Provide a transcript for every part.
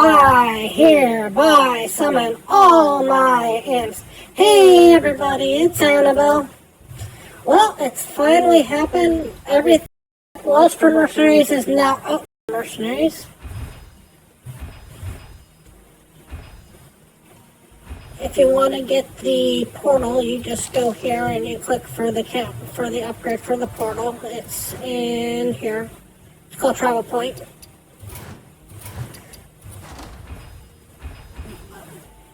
I hereby summon all my imps. Hey everybody, it's Annabelle. Well, it's finally happened. Everything that was for Mercenaries is now out for Mercenaries. If you want to get the portal, you just go here and you click for the upgrade for the portal. It's in here. It's called Travel Point.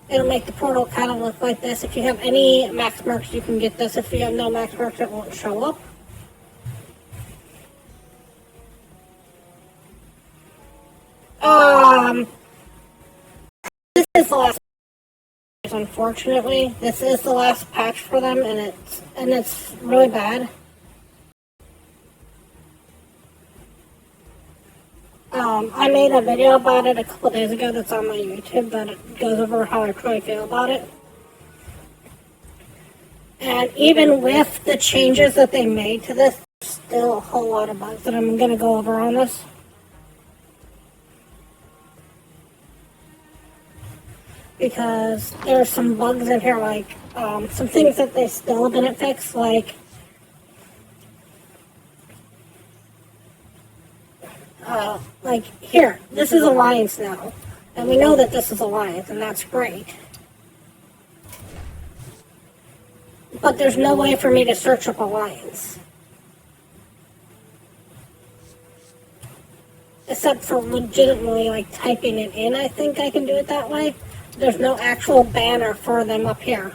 It'll make the portal kind of look like this. If you have any max marks, you can get this. If you have no max marks, it won't show up. This is the last patch, unfortunately. This is the last patch for them, and it's really bad. I made a video about it a couple days ago that's on my YouTube that goes over how I truly feel about it. And even with the changes that they made to this, there's still a whole lot of bugs that I'm going to go over on this. Because there's some bugs in here, like some things that they still didn't fix, like here, this is Alliance now, and we know that this is Alliance, and that's great. But there's no way for me to search up Alliance. Except for legitimately, like, typing it in, I think I can do it that way. There's no actual banner for them up here.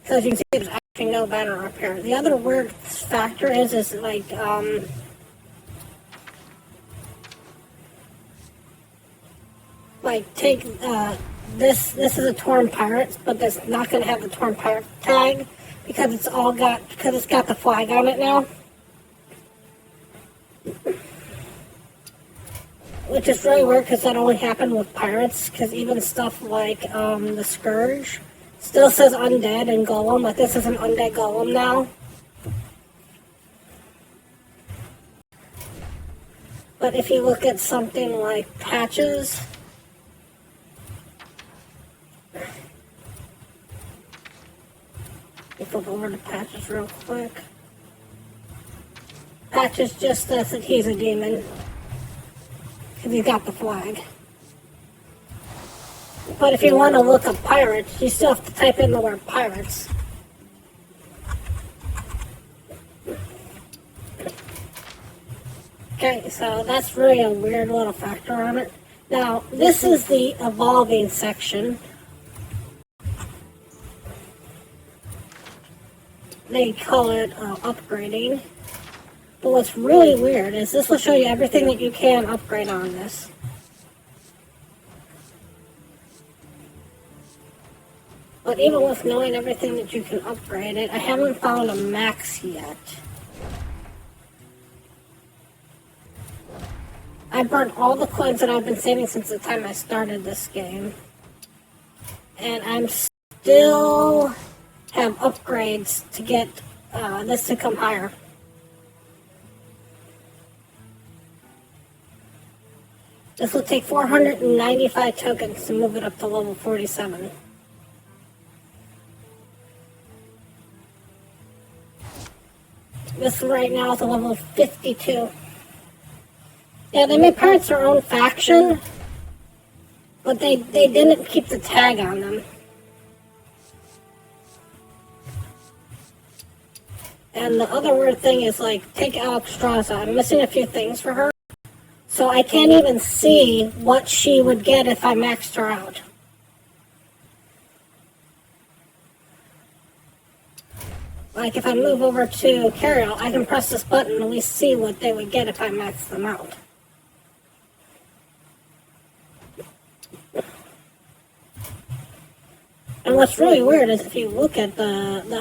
So as you can see, there's actually no banner up here. The other weird factor is like, take, this is a Torn Pirates, but it's not going to have the Torn Pirate tag because it's got the flag on it now. Which is really weird because that only happened with pirates, because even stuff like the Scourge still says Undead and Golem, like this is an Undead Golem now. But if you look at something like Patches, we'll flip over to Patches real quick. Patches just says that he's a demon, because he's got the flag. But if you want to look up pirates, you still have to type in the word pirates. Okay, so that's really a weird little factor on it. Now, this is the evolving section. They call it upgrading. But what's really weird is this will show you everything that you can upgrade on this. But even with knowing everything that you can upgrade it, I haven't found a max yet. I burnt all the coins that I've been saving since the time I started this game. And I'm still have upgrades to get this to come higher. This will take 495 tokens to move it up to level 47. This right now is a level 52. Yeah, they made pirates their own faction, but they didn't keep the tag on them. And the other weird thing is, like, take Alexstrasza. I'm missing a few things for her. So I can't even see what she would get if I maxed her out. Like if I move over to Cariel, I can press this button and at least see what they would get if I maxed them out. And what's really weird is if you look at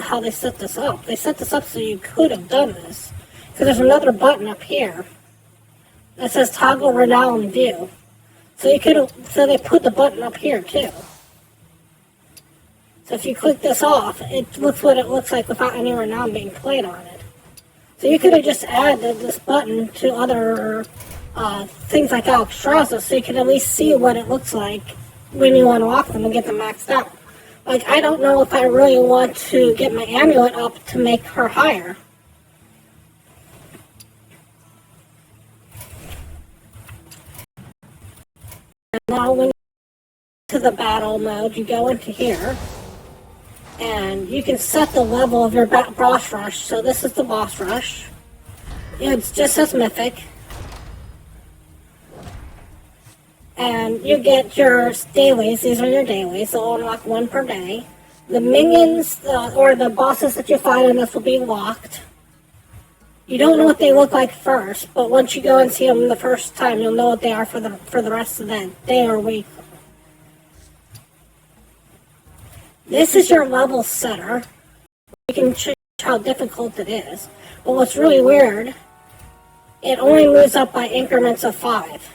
how they set this up. They set this up so you could have done this. Because there's another button up here that says toggle renown view. So they put the button up here too. So if you click this off, it looks what it looks like without any renown being played on it. So you could have just added this button to other things like Alexstrasza, so you can at least see what it looks like when you unlock them and get them maxed out. Like, I don't know if I really want to get my amulet up to make her higher. And now when you go to the battle mode, you go into here, and you can set the level of your boss rush. So this is the boss rush. It's just as mythic. And you get your dailies. These are your dailies. They'll unlock one per day. The minions, or the bosses that you fight in this will be locked. You don't know what they look like first, but once you go and see them the first time, you'll know what they are for the rest of the day or week. This is your level setter. You can change how difficult it is. But what's really weird, it only moves up by increments of 5.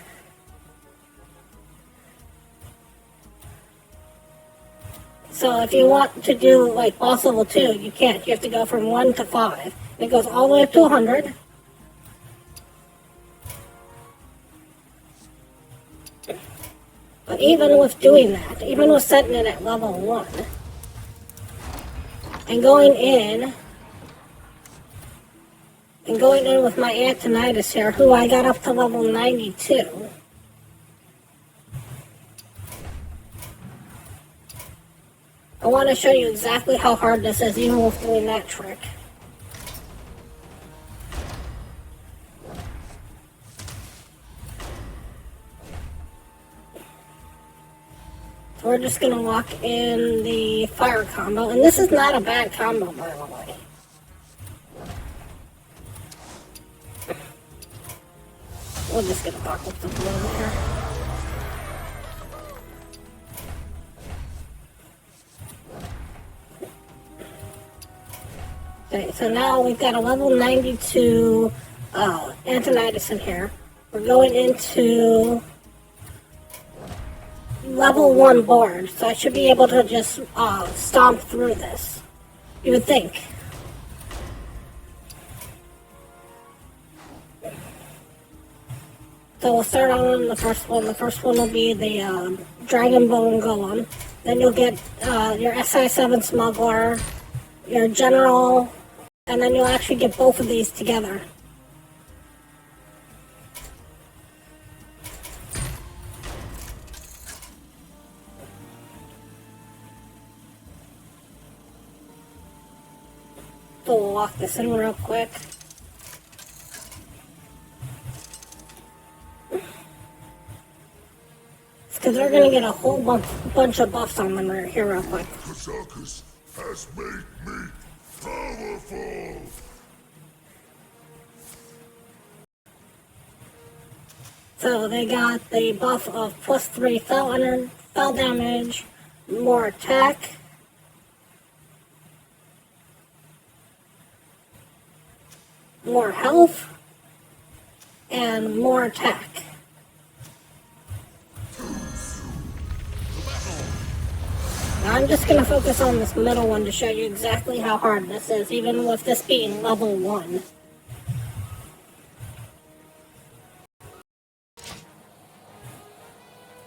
So if you want to do like boss level 2, you can't. You have to go from 1 to 5. It goes all the way up to 100. But even with doing that, even with setting it at level 1, and going in with my Antonidas here, who I got up to level 92. I want to show you exactly how hard this is, even with doing that trick. So we're just going to lock in the fire combo, and this is not a bad combo, by the way. We'll just get a buckle to blow here. Okay, so now we've got a level 92 Antonidas in here. We're going into level 1 board, so I should be able to just stomp through this. You would think. So we'll start on the first one. The first one will be the Dragon Bone Golem. Then you'll get your SI-7 Smuggler, your General, and then you'll actually get both of these together. So we'll lock this in real quick. Because they're going to get a whole bunch of buffs on them right here real quick. Kazakus has made me powerful! So they got the buff of +3 fell damage, more attack, more health, and more attack. Now I'm just going to focus on this middle one to show you exactly how hard this is, even with this being level 1.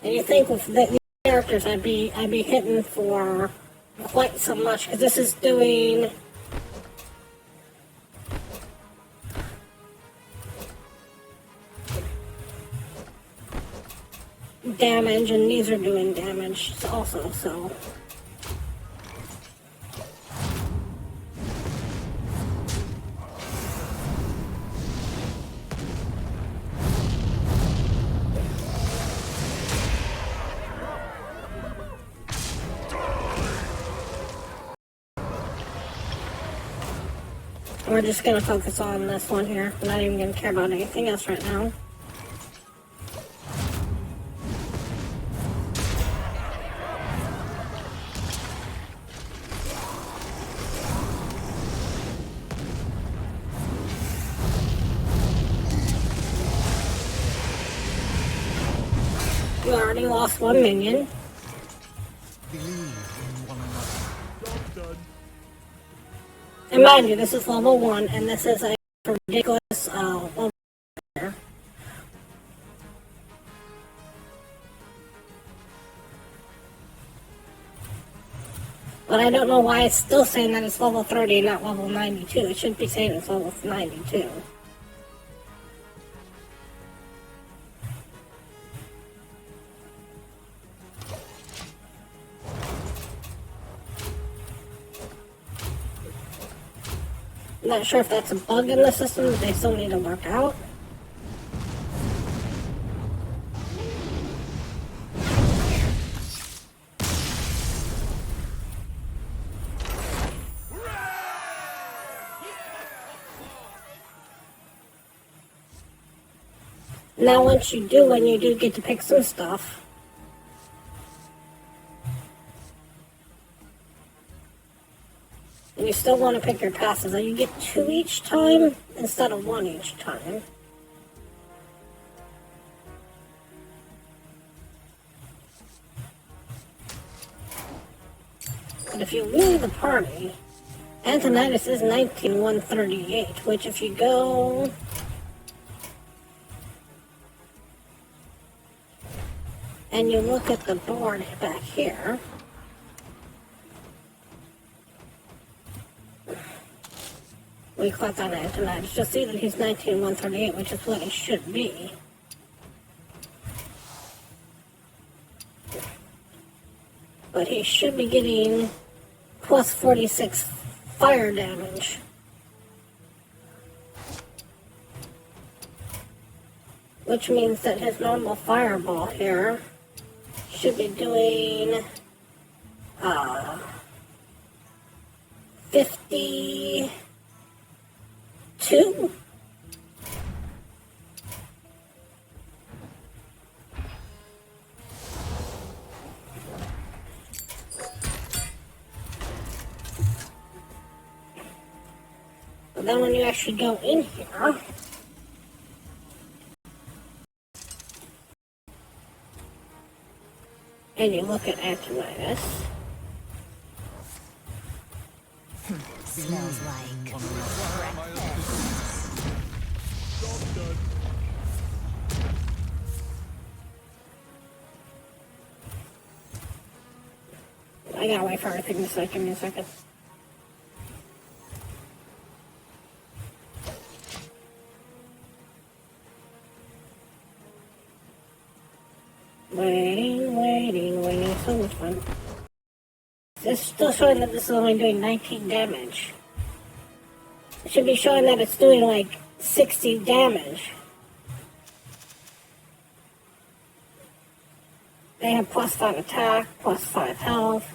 And you think with these characters I'd be hitting for quite so much, because this is doing damage, and these are doing damage also, so. We're just going to focus on this one here. I'm not even going to care about anything else right now. You already lost one minion. And mind you, this is level 1, and this is a ridiculous over there. But I don't know why it's still saying that it's level 30 and not level 92. It should be saying it's level 92. I'm not sure if that's a bug in the system that they still need to work out. Now once you do, when you do get to pick some stuff, and you still want to pick your passes, you get 2 each time instead of 1 each time. But if you leave the party, Antonitis is 19,138, which if you go and you look at the board back here, we click on Antonitis, you'll see that he's 19,138, which is what he should be. But he should be getting plus 46 fire damage. Which means that his normal fireball here should be doing 52? But then when you actually go in here, and you look at Antonitis, smells like I gotta wait for everything to say. Give me a second. Waiting, so much fun. It's still showing that this is only doing 19 damage. It should be showing that it's doing like 60 damage. They have plus 5 attack, plus 5 health,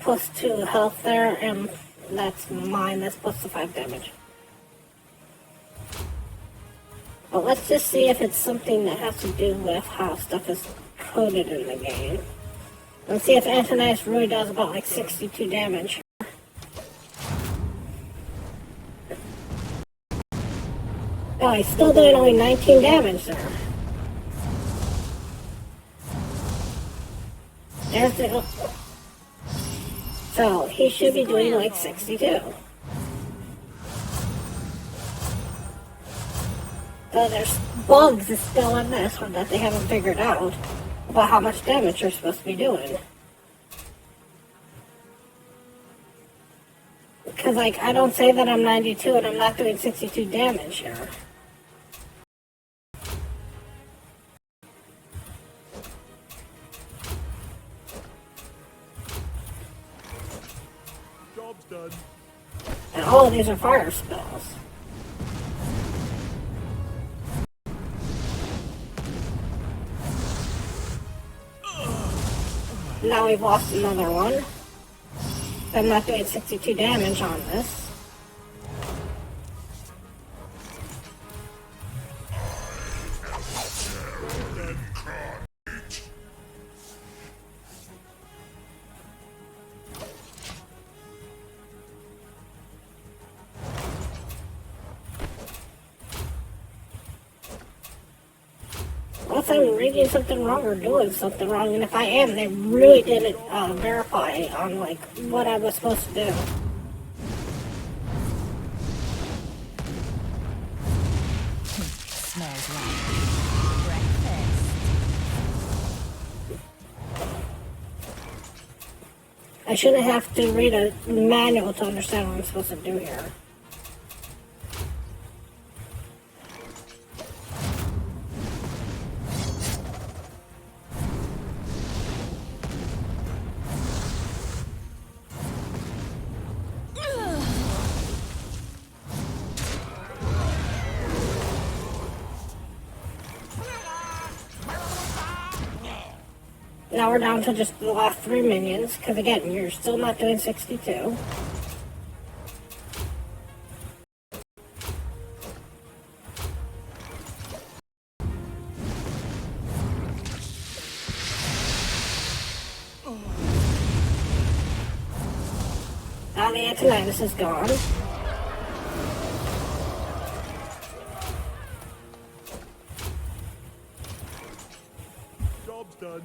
plus 2 health there, and that's mine, that's plus the 5 damage. But let's just see if it's something that has to do with how stuff is coded in the game. Let's see if Antonitis really does about like 62 damage. Oh, he's still doing only 19 damage there. There's the... So, he should be doing like 62. So there's bugs still in this one that they haven't figured out about how much damage you're supposed to be doing. Because, like, I don't say that I'm 92 and I'm not doing 62 damage here. Job's done. And all of these are fire spells. Now we've lost another one. I'm not doing 62 damage on this. Unless I'm reading something wrong or doing something wrong, and if I am, they really didn't verify on like what I was supposed to do. smells right. Breakfast. I shouldn't have to read a manual to understand what I'm supposed to do here. Now we're down to just the last 3 minions, because again, you're still not doing 62. Now the Antonitis is gone. Job's done.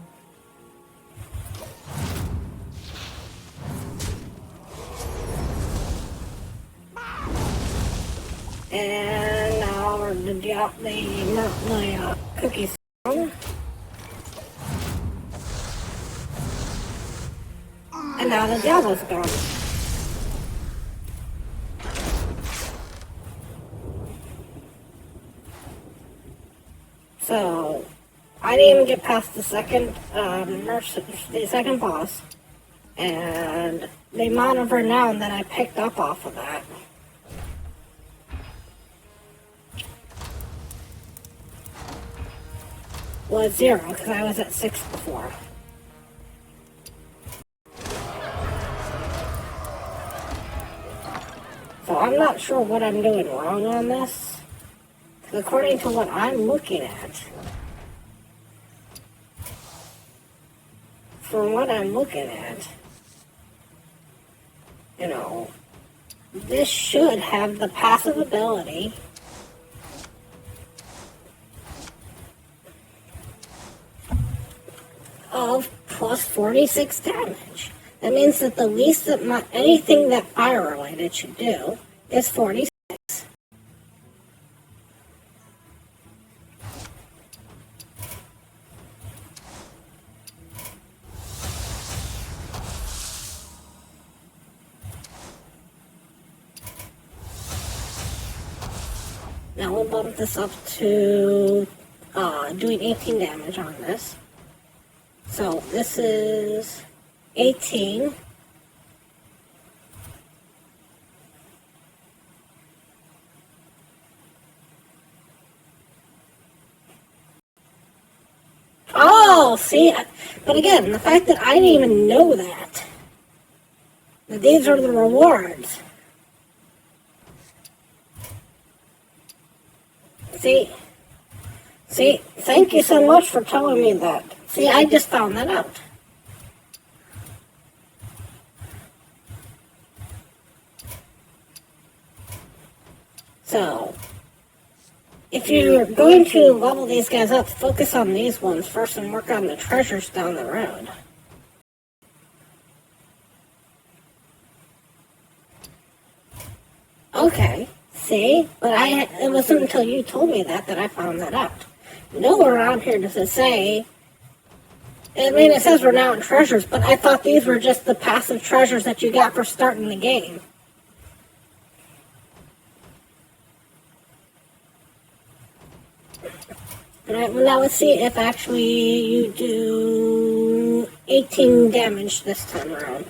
And now the cookies gone. And now the Diablo's gone. So, I didn't even get past the second boss, and the amount of renown that I picked up off of that was 0, because I was at 6 before. So I'm not sure what I'm doing wrong on this, because according to what I'm looking at, from what I'm looking at, you know, this should have the passive ability of plus 46 damage. That means that the least that anything that fire related should do is 46. Now we'll bump this up to doing 18 damage on this. So this is 18. Oh, see, but again, the fact that I didn't even know that these are the rewards. See, thank you so much for telling me that. See, I just found that out. So, if you're going to level these guys up, focus on these ones first and work on the treasures down the road. Okay, see? But it wasn't until you told me that I found that out. Nowhere around here does it say, I mean, it says renowned treasures, but I thought these were just the passive treasures that you got for starting the game. Alright, well now let's see if actually you do 18 damage this time around.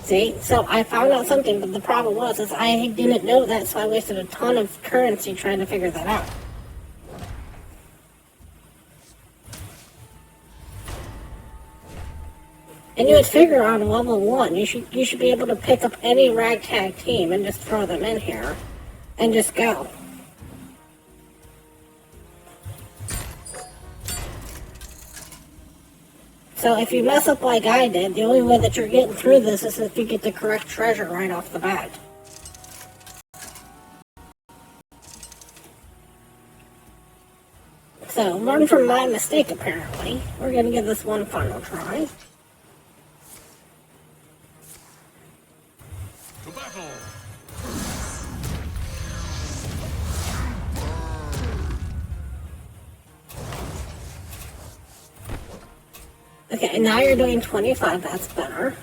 See, so I found out something, but the problem was is I didn't know that, so I wasted a ton of currency trying to figure that out. And you would figure on level 1, you should be able to pick up any ragtag team and just throw them in here and just go. So if you mess up like I did, the only way that you're getting through this is if you get the correct treasure right off the bat. So learn from my mistake apparently. We're going to give this one final try. battle! Okay, now you're doing 25, that's better.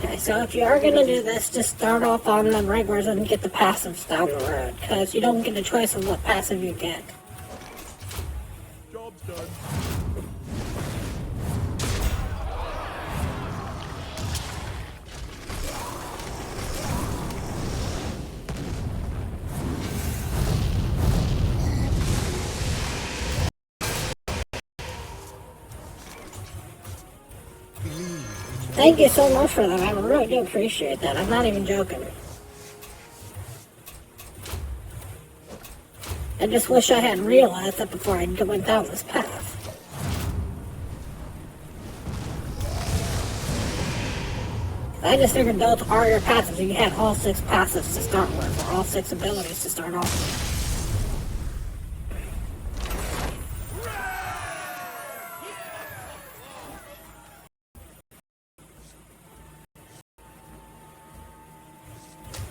Okay, so if you are going to do this, just start off on the regulars and get the passives down the road, because you don't get a choice of what passive you get. Job's done. Thank you so much for that. I really do appreciate that. I'm not even joking. I just wish I had realized that before I went down this path. I just figured those are your passives. You had all 6 passives to start with, or all 6 abilities to start off with.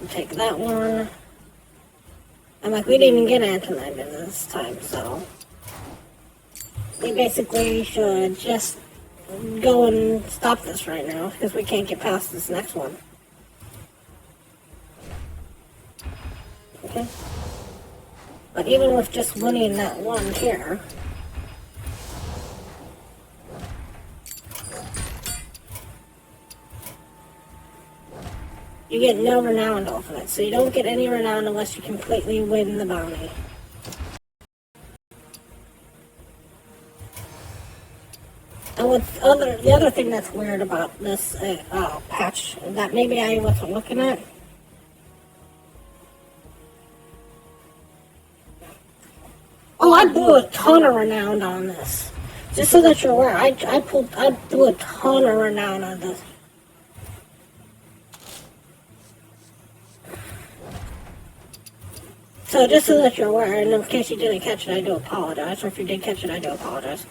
Take that one. I'm like, we didn't even get Antonine this time, so we basically should just go and stop this right now, because we can't get past this next one. Okay? But even with just winning that one here, you get no renown off of it, so you don't get any renown unless you completely win the bounty. And the other thing that's weird about this patch that maybe I wasn't looking at, oh, I blew a ton of renown on this. Just so that you're aware, I blew a ton of renown on this. So just so that you're aware, and in case you didn't catch it, I do apologize. Or if you did catch it, I do apologize.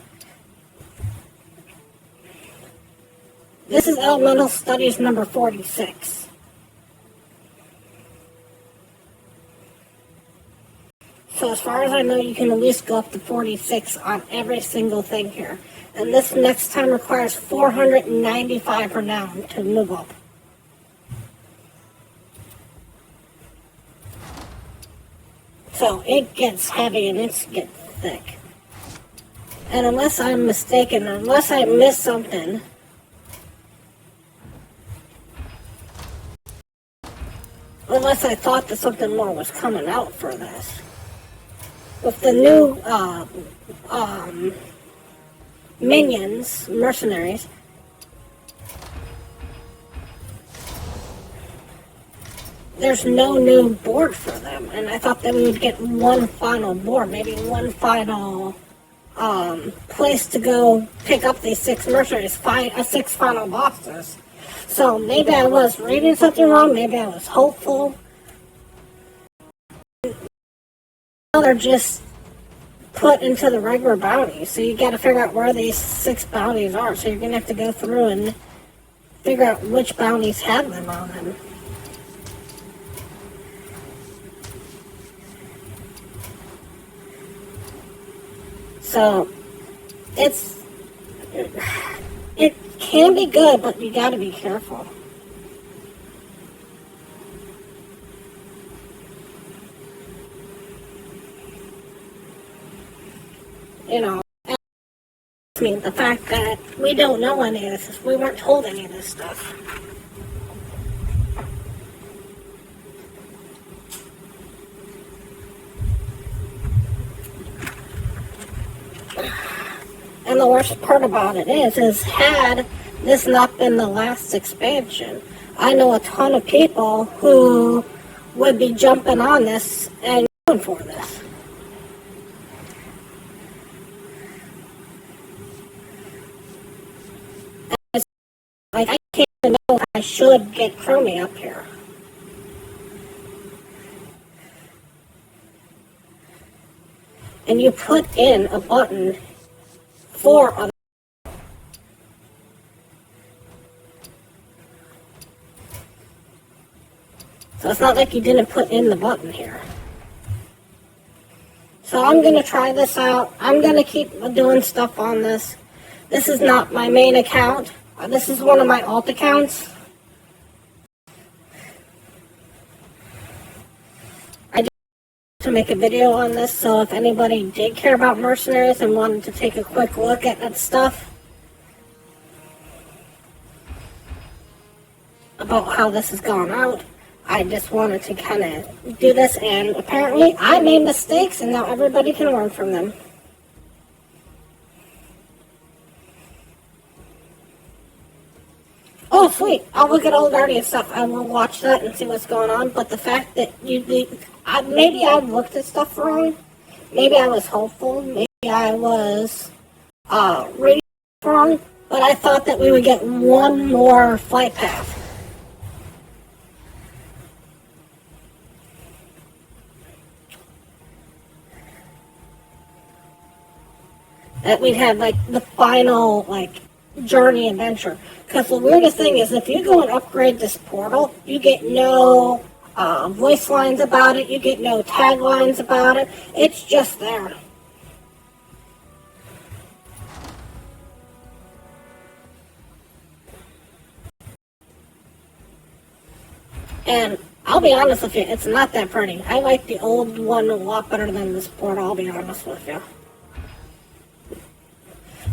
This is Elemental Studies number 46. So as far as I know, you can at least go up to 46 on every single thing here. And this next time requires 495 renown to move up. So it gets heavy and it gets thick. And unless I'm mistaken, unless I missed something, unless I thought that something more was coming out for this. With the new minions, mercenaries, there's no new board for them, and I thought that we would get one final board, maybe one final place to go pick up these 6 mercenaries, 6 final bosses. So maybe I was reading something wrong, maybe I was hopeful. Now they're just put into the regular bounties, so you gotta figure out where these 6 bounties are, so you're gonna have to go through and figure out which bounties have them on them. So, it can be good, but you gotta be careful. You know, I mean, the fact that we don't know any of this, we weren't told any of this stuff. And the worst part about it is had this not been the last expansion, I know a ton of people who would be jumping on this and going for this. I should get Chromie up here. And you put in a button for other. So it's not like you didn't put in the button here. So I'm going to try this out. I'm going to keep doing stuff on this. This is not my main account. This is one of my alt accounts. I just wanted to make a video on this, so if anybody did care about Mercenaries and wanted to take a quick look at that stuff, about how this has gone out, I just wanted to kind of do this, and apparently I made mistakes, and now everybody can learn from them. Oh, sweet. I'll look at old Guardian stuff. I will watch that and see what's going on, but the fact that maybe I looked at stuff wrong. Maybe I was hopeful. Maybe I was reading wrong, but I thought that we would get one more flight path. That we'd have, like, the final, like, journey adventure. Because the weirdest thing is, if you go and upgrade this portal, you get no voice lines about it, you get no taglines about it. It's just there. And I'll be honest with you, it's not that pretty. I like the old one a lot better than this portal, I'll be honest with you.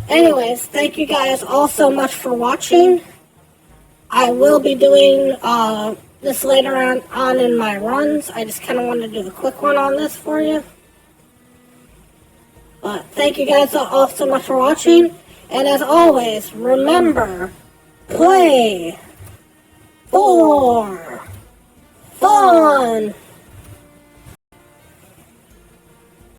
Anyways, thank you guys all so much for watching. I will be doing this later on in my runs. I just kind of wanted to do a quick one on this for you. But thank you guys all so much for watching. And as always, remember, play for fun.